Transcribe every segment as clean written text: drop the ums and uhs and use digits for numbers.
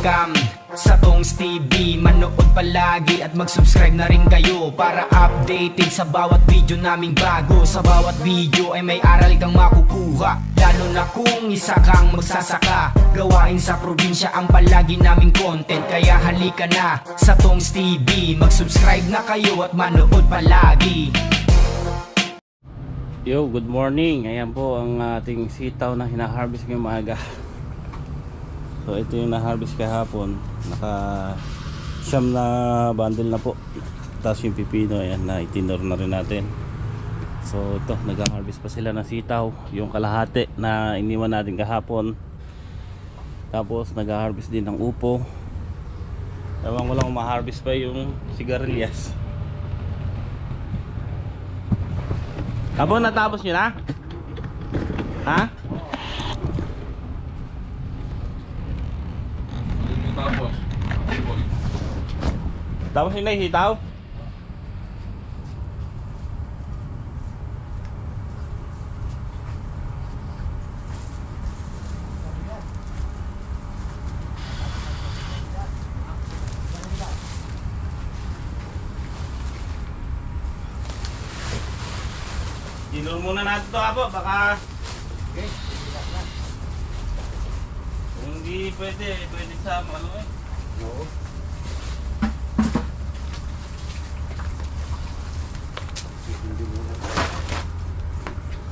welcome sa Tongs TV. Manood palagi at mag-subscribe na rin kayo para updated sa bawat video naming bago. Sa bawat video ay may aral kang makukuha, lalo na kung isa kang magsasaka. Gawain sa probinsya ang palagi naming content, kaya halika na sa Tongs TV. Mag-subscribe na kayo at manood palagi. Yo, good morning. Ayan po ang ating sitaw na hina-harvest ngayong maaga. So ito yung na-harvest kahapon. Naka siyam na bundle na po. Tapos yung pipino, ayan, na itinor na rin natin. So ito, nag-harvest pa sila ng sitaw. Yung kalahati na iniwan natin kahapon. Tapos nag-harvest din ng upo. Ewan ko lang kung ma-harvest pa yung sigarilyas. Abo, natapos nyo na? Ha? Tapos yun na hitaw? Tinur muna natin ito, Abo, baka okay. Kung hindi pwede sa ano eh. Oo.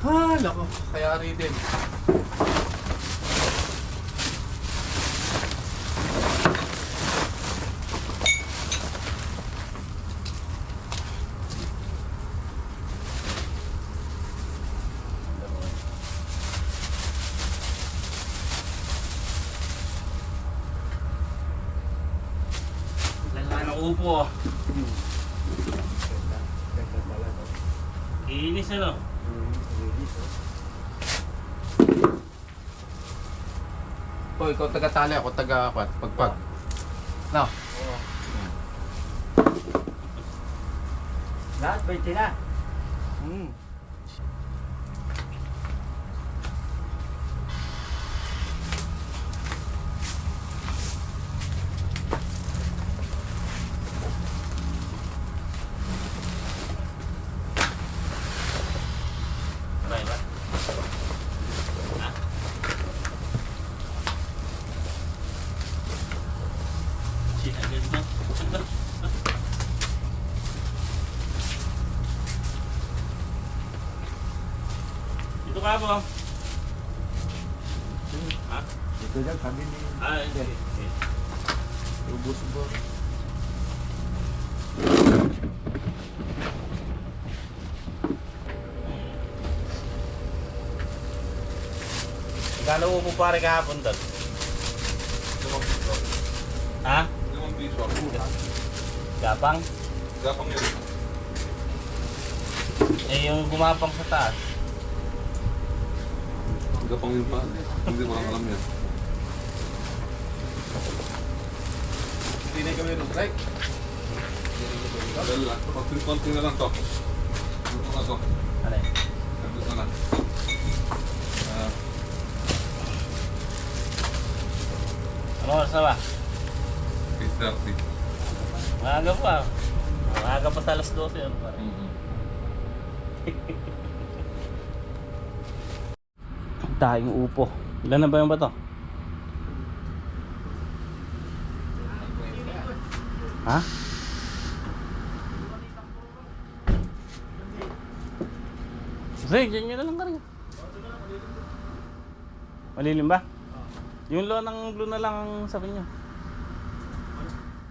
Ha, nako, kaya rin. Lala ng upo. Inis ano? O, ikaw taga-tali, ako taga-pagpag. No? Lahat, 20 na. Dito ka po. Ha? Ito dyan, kami ni... Okay. Ubus-ubos. Gano'n mo po pare kahapon doon? Ha? 5 piso. Gapang? Gapang yun. Eh yung gumapang sa taas. Gapang yun pa. Hindi mo lang alam yan. Hindi na kami nung break. Dahil lang. Konti na lang to. Ito na to. Ano eh? Ito na lang. Ano oras na ba? 8:30. Maaga pa. Maaga pa sa alas 12 yun. Tayong upo. Ilan na ba yung bato? Ha? Sige, dyan nyo na lang karga. Malilim ba? Yung low ng blue na lang ang sabi nyo.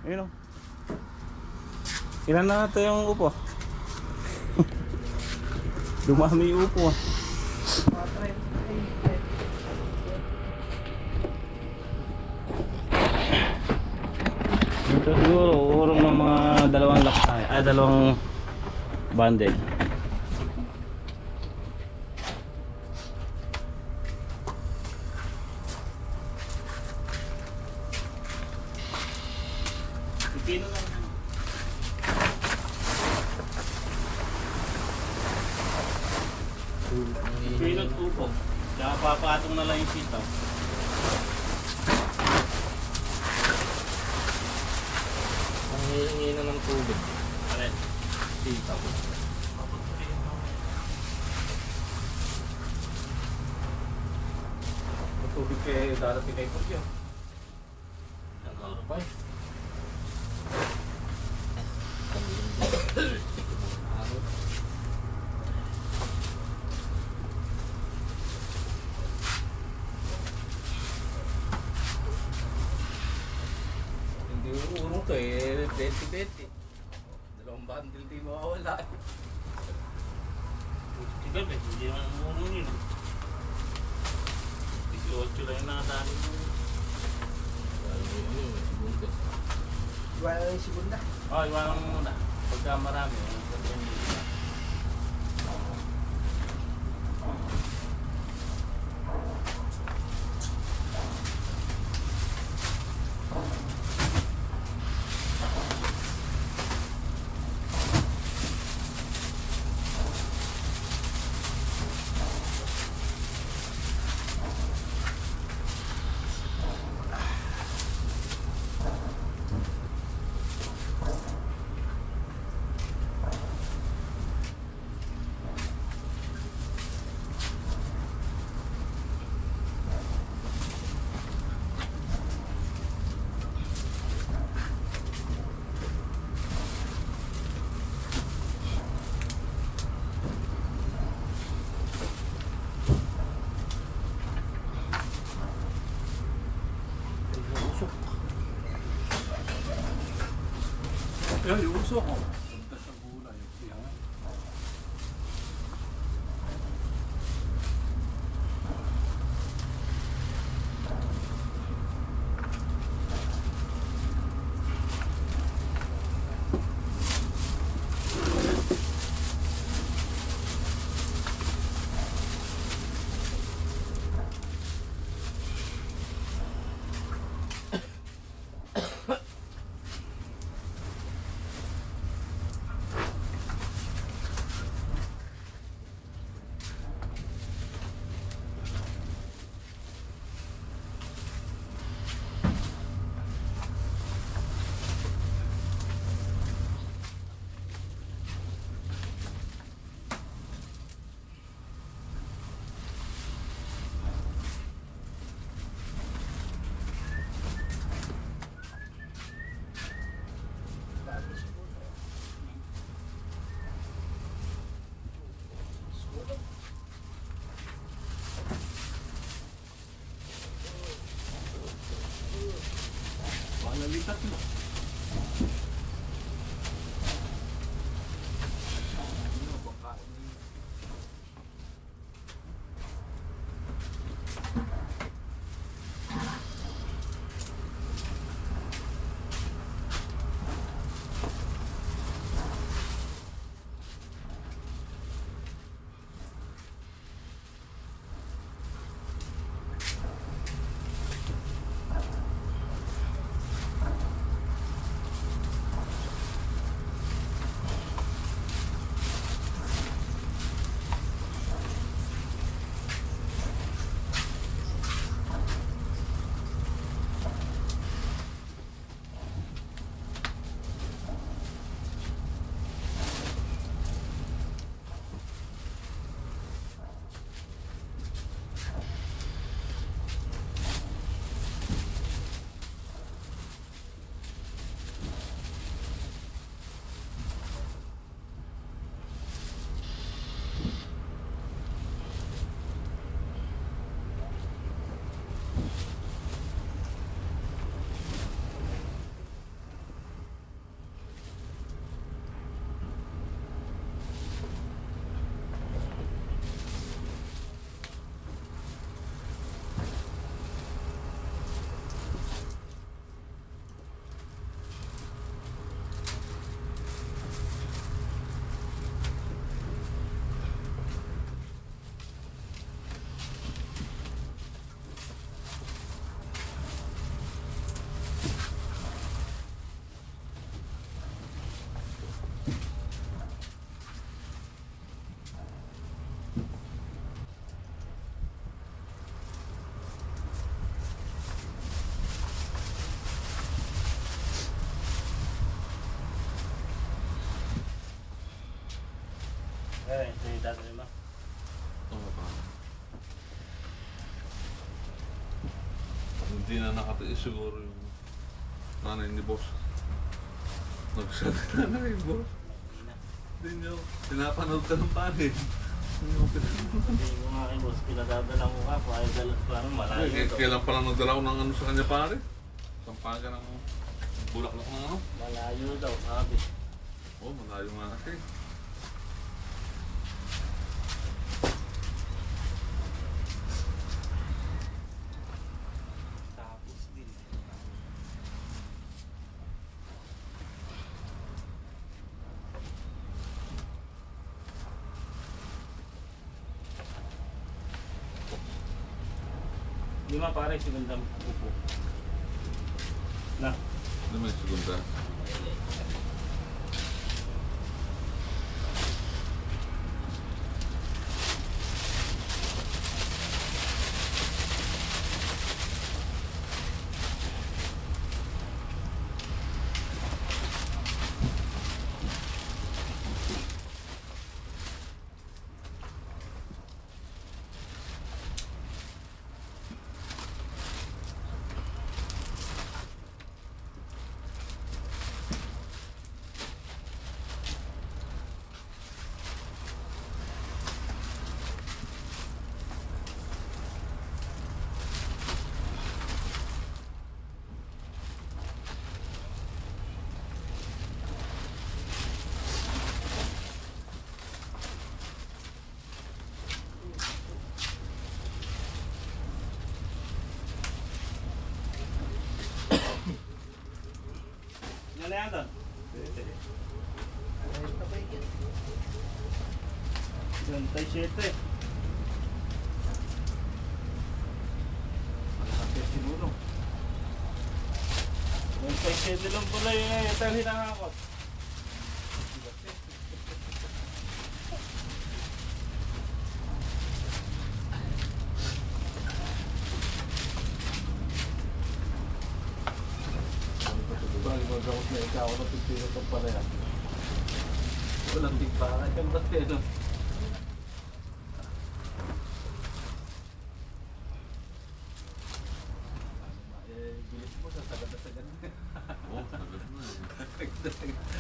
Ayun o. Ilan na ito yung upo? Dumami yung upo ah. Ito siguro urong ng mga dalawang lakay, dalawang bundle. Pipino lang. Pipino at upo. Tsaka papatong na lang yung sitaw. tubig kay darating kay Pagyo. Ano pa eh? Hindi uurong to eh, 20-20. Dalawang bundle di mawawala eh. Tiga ba? Hindi naman uurong yun. 18 lang yung nakatali mo. Wala yung segunda. Oh, iwanan mo muna. Pagka marami, Yan, yung uso ko. Punta sa gulay. Yan. Lipat mo. Hindi na nakatiis siguro yung nanay ni boss. Nagsalita na rin boss. Hindi nyo, pinapanood ka ng panin. Sabi ko nga kay boss, pinadadala ko ka, parang malayo ito. Kailan pa lang nagdala ko ng ano sa kanya pare? Sampaga ng bulaklak ng ano? Malayo daw, sabi. Oh, malayo nga kasi. Tapos din. Lima pare, segundang upo. Na, Ano may segunda? yan na yan doon. 27. Siguro. 27 lang pala yung ito yung hinahakot. Bali, magkakot na ikaw na pipiro ka pala yan. Walang tigpara. Yung ba't ano? Bilis mo, sasagad na sagad. Oh, agad na eh.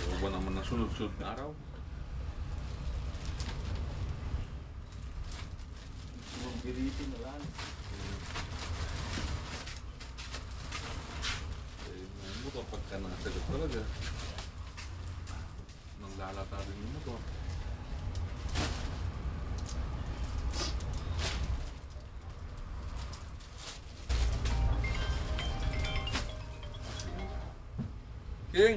Ewan ba naman na sunod-sunod na araw? Yung biritin na lang. Eh, yung motor pagka nakasagot talaga. Nang lalata din yung motor. King!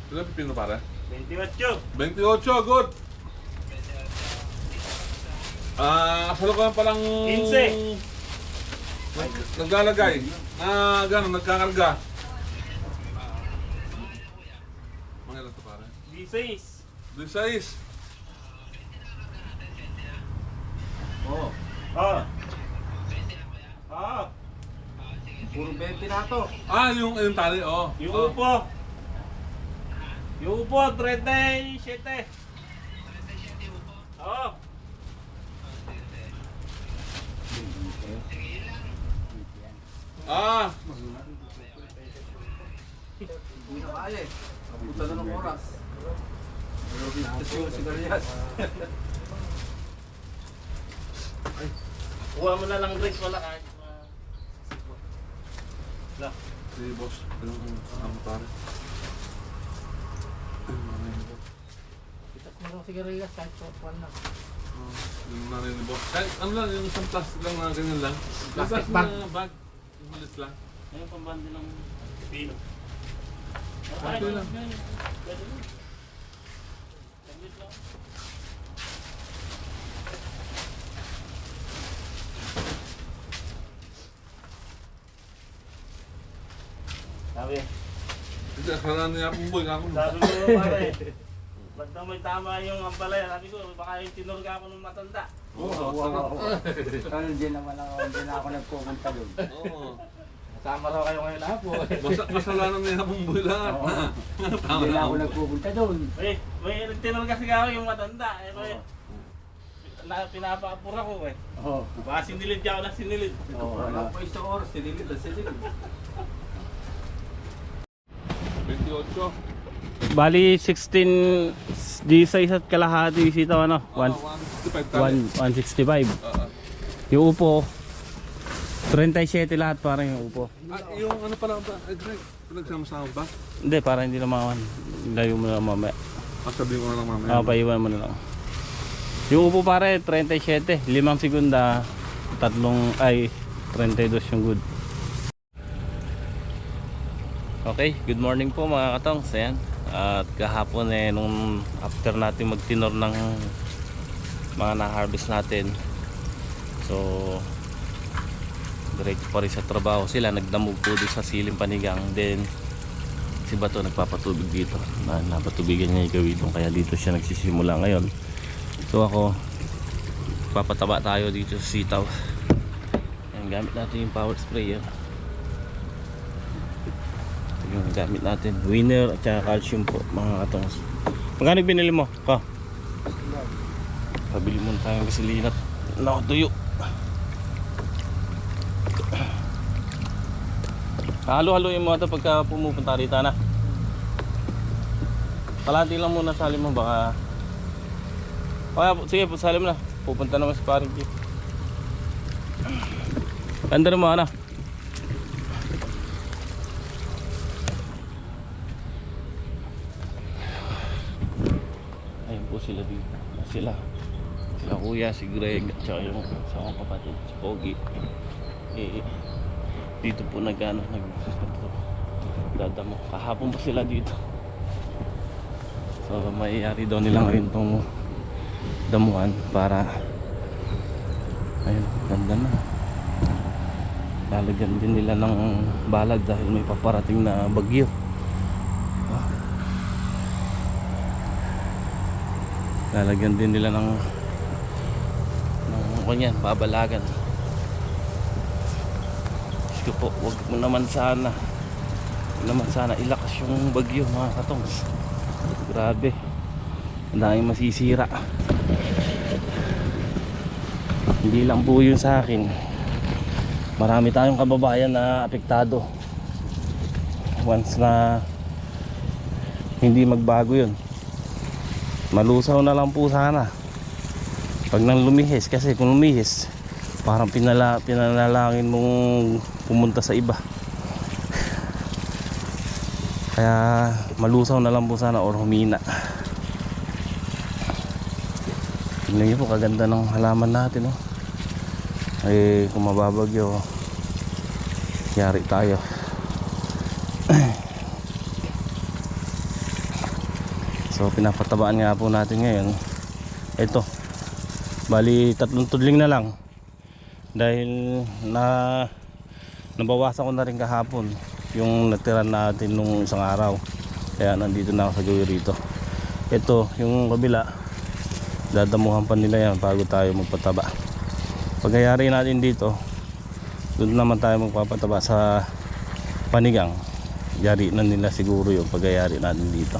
Ilan pipino pare? 28. 28, good! Salo ka palang... 15. Naglalagay. Gano'n, nagkakarga. Mga ilan to pare? 16. 16. Oo. Oh. Oh. Puro 20 na to. Yung tali, oh. Yung Oh. upo. Yung upo, 37. Oo. Hindi na kaya eh. Napunta na ng oras. Kasi yung sigarilyas. Kuha mo na lang Grace, wala kahit Sige boss, ano pare? Itas mo lang sigarilyas kahit short one lang. Yung nanay ni boss. Kahit ano lang, yung isang plastic lang na ganyan lang. Plastic Plastic na bag. Yung malis lang. Ayun, pambandi ng pino. Okay lang. Pwede mo. Saglit lang. Sabi, Hindi, akala niya akong boy, ako. sabi ko pare, ba't na may tama yung ampalaya? Sabi ko, baka yung tinurga ako ng matanda. Oo, Pero hindi naman ako, hindi na ako nagpupunta doon. Oo. Kasama raw kayo ngayon ako. Kasalanan niya akong boy lahat. Hindi na ako nagpupunta doon. May tinurga siya ako yung matanda. Eh, may, pinapaapura ko eh. Oo. Baka sinilid ka ako na sinilid. Oo, Wala wala. pa isang oras, sinilid na sinilid. 28. Bali 16 16 at kalahati yung sitaw ano? 165 tali. 165. Oo. Yung upo 37 lahat parang yung upo. Yung ano pala ba? Greg, pinagsama-sama ba? Hindi, para hindi naman layo mo na mamaya. Sabihin ko na lang mamaya. Paiwan mo na lang. Yung upo pare 37, 5 segunda, 32 yung good. Okay, good morning po mga katongs. Ayan. At kahapon nung after natin magtinor ng mga na-harvest natin, so diretso pa rin sa trabaho sila. Nagdamog po doon sa siling panigang. Then si Bato nagpapatubig dito, napatubigan niya yung gawin, kaya dito siya nagsisimula ngayon. So ako, papataba tayo dito sa sitaw. Ayan, gamit natin yung power sprayer. Yung gamit natin winner at saka calcium po mga katongs. Magkano binili mo? Pabili muna tayong gasolina at nakatuyo. Halo-haloin mo ito pagka pumupunta rito na. Kalahati lang muna sali mo baka. Sige, sali mo na. Pupunta naman si paring Jeep. Ganda mo ano. Ayun po sila dito. Sila kuya, si Greg at saka yung isang kapatid, si Pogi. Dito po nagdadamo. Kahapon pa sila dito. So mayayari daw nila ngayon itong damuhan para ayun, ganda na. Lalagyan din nila ng balag dahil may paparating na bagyo. Lalagyan din nila ng kanyan, babalagan. Gusto po, wag mo naman sana ilakas yung bagyo mga katongs. Grabe, ang daming masisira. Hindi lang po yun sa akin, marami tayong kababayan na apektado. Once na hindi magbago yun, malusaw na lang po sana pag nang lumihis. Kasi kung lumihis, parang pinanalangin mong pumunta sa iba. Kaya malusaw na lang po sana or humina. Tingnan niyo po kaganda ng halaman natin, oh. Kung mababagyo, yari tayo. So pinapatabaan nga po natin ngayon. Ito, bali 3 tudling na lang. Dahil nabawasan ko na rin kahapon yung natira natin nung isang araw. Kaya nandito na ako sa gawin rito. Ito, yung kabila, dadamuhan pa nila yan bago tayo magpataba. Pagkayari natin dito, doon naman tayo magpapataba sa panigang. Yari na nila siguro yung pagkayari natin dito.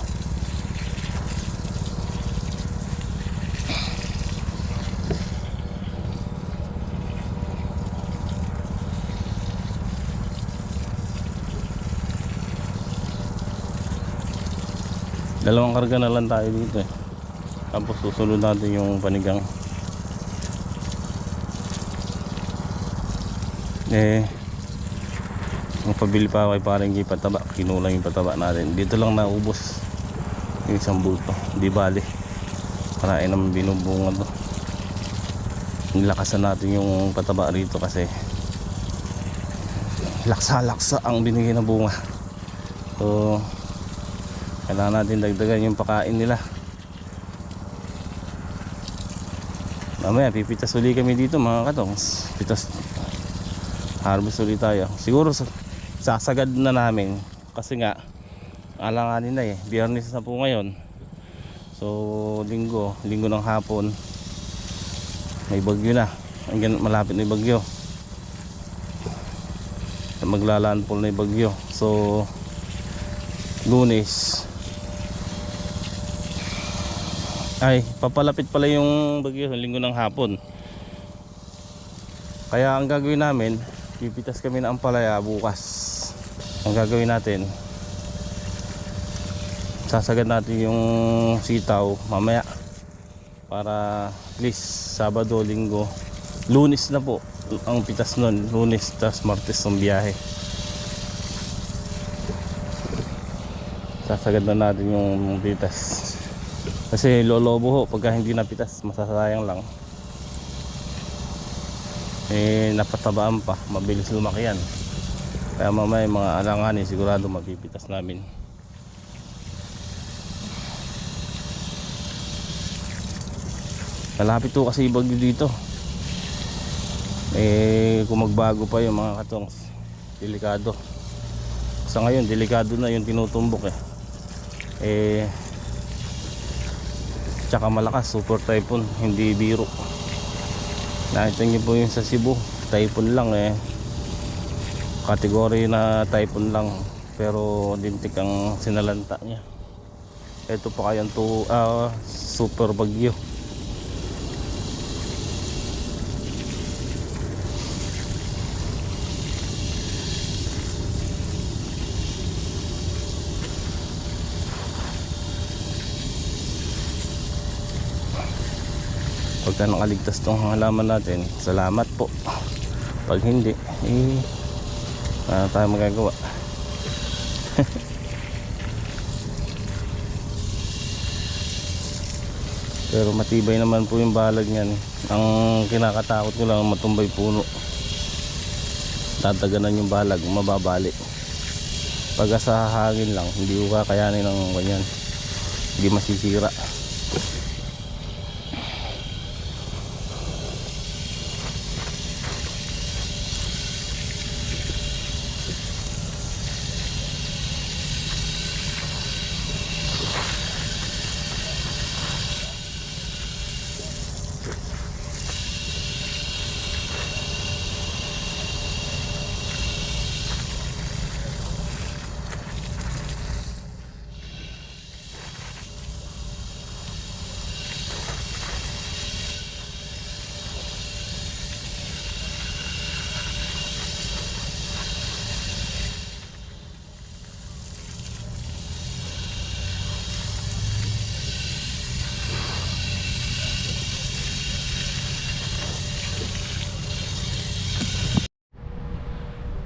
Dalawang karga na lang tayo dito eh. Tapos susunod natin yung panigang. Magpabili pa ako kay parang pataba. Kinulang yung pataba natin. Dito lang naubos yung isang bulto. Di bali, parain naman binubunga to. Nilakasan natin yung pataba rito kasi laksa-laksa ang binigay na bunga. So kailangan natin dagdagan yung pakain nila. Mamaya pipitas uli kami dito mga katongs. Pitas, harvest ulit tayo. Siguro sasagad na namin kasi nga alanganin na eh. Biyernes na po ngayon. So linggo ng hapon may bagyo na. Malapit na yung bagyo. Maglalandfall na yung bagyo. So Lunes Ay, papalapit pala yung bagyo linggo ng hapon. Kaya ang gagawin namin, pipitas kami ng ampalaya bukas. Ang gagawin natin, sasagad natin yung sitaw mamaya para at least Sabado, Linggo, Lunes na po ang pitas nun. Lunes tas Martes ang biyahe. Sasagad na natin yung pitas kasi lolobo ho pagka hindi napitas, masasayang lang. Napatabaan pa, mabilis lumaki yan. Kaya mamaya mga alanganin sigurado mapipitas namin. Malapit to kasi bagyo dito. Kung magbago pa yung mga katongs, delikado. Sa ngayon delikado na yung tinutumbok tsaka malakas, super typhoon, hindi biro. Nakita niyo po yung sa Cebu, typhoon lang kategory na typhoon lang, pero dintik ang sinalanta niya. Ito pa kayang super bagyo. Pagka nakaligtas tong halaman natin, salamat po. Pag hindi, wala tayo magagawa. Pero matibay naman po yung balag niyan. Ang kinakatakot ko lang matumbay puno. Tataganan yung balag, mababali. Pag sa hangin lang, hindi ko kakayanin ng ganyan. Hindi masisira.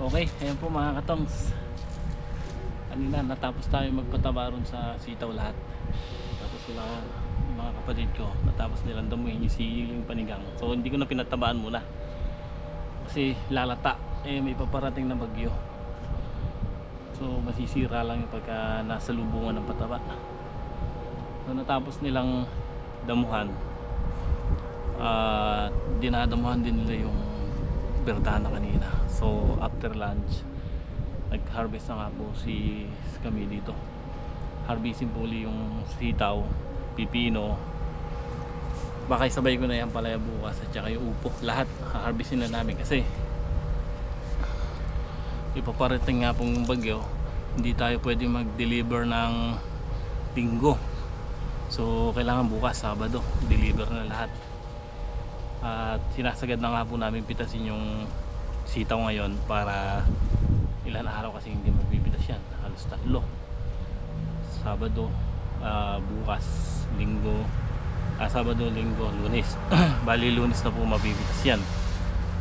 Okay, ayan po mga katongs. Kanina natapos tayo magpataba ron sa sitaw lahat. Tapos sila, yung mga kapatid ko, natapos nilang damuhin yung siling panigang. So hindi ko na pinatabaan muna kasi lalata, may paparating na bagyo. So masisira lang yung pagka nasa lubungan ng pataba. So natapos nilang damuhan, dinadamuhan din nila yung berdana kanina. So after lunch, nag-harvest na nga po kami dito. Harvesting po ulit yung sitaw, pipino. Baka isabay ko na yung palaya bukas at saka yung upo. Lahat harvestin na namin kasi ipaparating nga pong bagyo. Hindi tayo pwede mag-deliver ng Linggo. So kailangan bukas, Sabado, deliver na lahat. At sinasagad na nga po namin pitasin yung sitaw ngayon para ilan araw kasi hindi magbibitas yan, halos 3. Sabado, bukas, Linggo, Sabado, Linggo, Lunes. Bali Lunes na po mabibitas yan.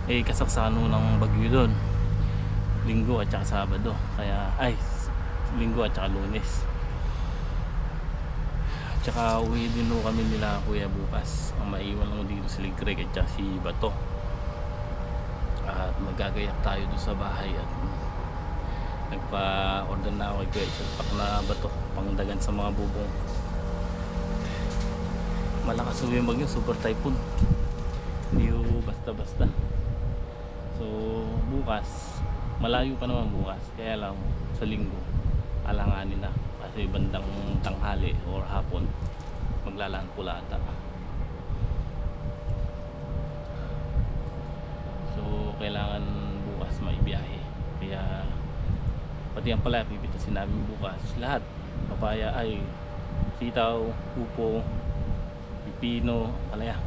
Kasaksakan ng bagyo doon, Linggo at saka Sabado. Kaya Linggo at saka Lunes. Tsaka uwi din po kami nila kuya bukas. Ang maiwan lang dito si Greg at saka si Bato. At magagayak tayo doon sa bahay at nagpa-order na ako kay Kuya isang pack na bato pangdagan sa mga bubong. Malakas yung bagyo, super typhoon, hindi basta-basta. So bukas, malayo pa naman bukas, kaya lang sa Linggo alanganin na kasi bandang tanghali or hapon maglalaan pula ata. Kailangan bukas maibiyahe, kaya pati ang palaya pipitasin namin bukas lahat. Papaya, sitaw, upo, pipino, palaya.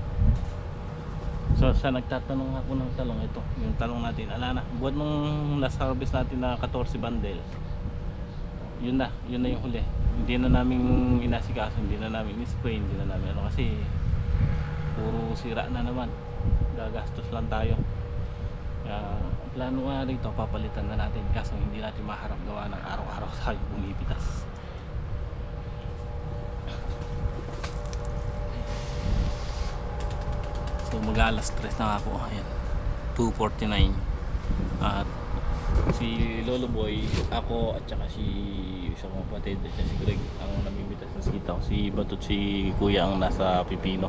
So sa nagtatanong ako ng talong, ito yung talong natin, ala na, buwan nung last harvest natin na 14 bundle, yun na yung huli. Hindi na namin inasikaso, hindi na namin spray, hindi na namin ano, kasi puro sira na naman, gagastos lang tayo. Kaya plano nga rito, papalitan na natin, kaso hindi natin maharap gawa ng araw-araw tayo bumipitas. So mag-alas 3 na ako, ayan, 2:49. At si Lolo Boy, ako at saka si isang kapatid at saka si Greg ang namimitas ng sitaw. Si Batot, si Kuya ang nasa pipino.